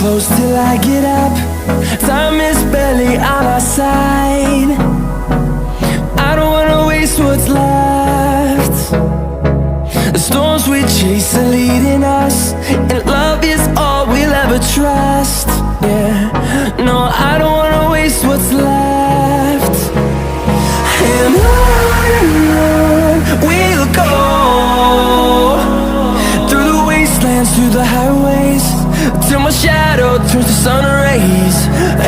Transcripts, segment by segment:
close till I get up. Time is barely on our side. I don't wanna waste what's left. The storms we chase are leading us, and love is all we'll ever trust. Yeah, no, I don't wanna waste what's left. And on we'll go, through the wastelands, through the highways, till my shadow turns to sun rays.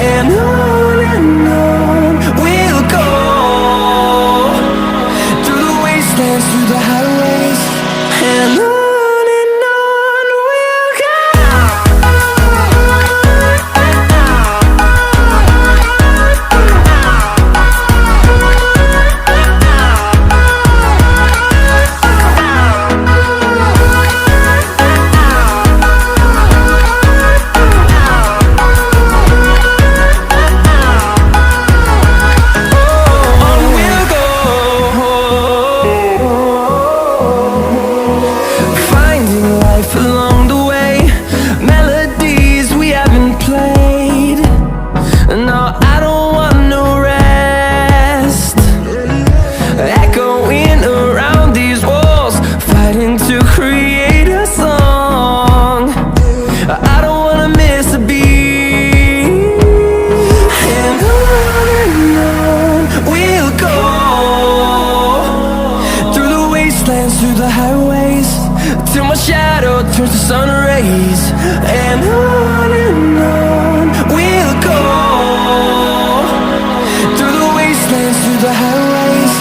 And on we'll go, through the wastelands, through the highways, and on we'll go. Through the highways, till my shadow turns to sun rays. And on we'll go, through the wastelands, through the highways,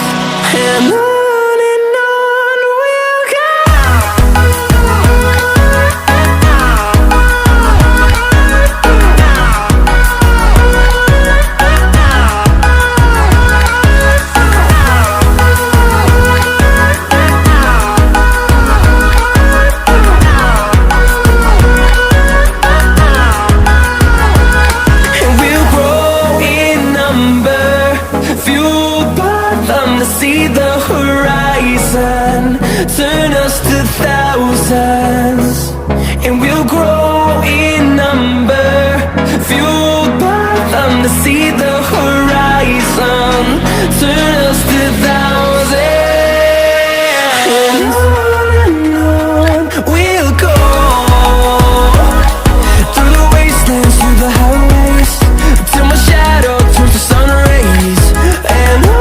and on we'll go. See the horizon, turn us to thousands, and we'll grow in number, fueled by them to see the horizon, turn us to thousands. And on we'll go, through the wastelands, through the highways, till my shadow turns to sun rays. And on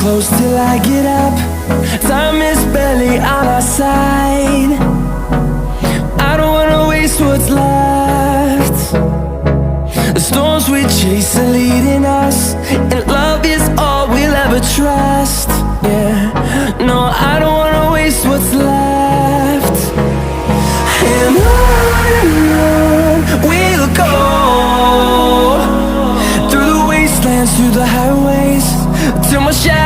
close till I get up. Time is barely on our side. I don't wanna waste what's left. The storms we chase are leading us, and love is all we'll ever trust. Yeah, no, I don't wanna waste what's left. And on we'll go, through the wastelands, through the highways, till my shadow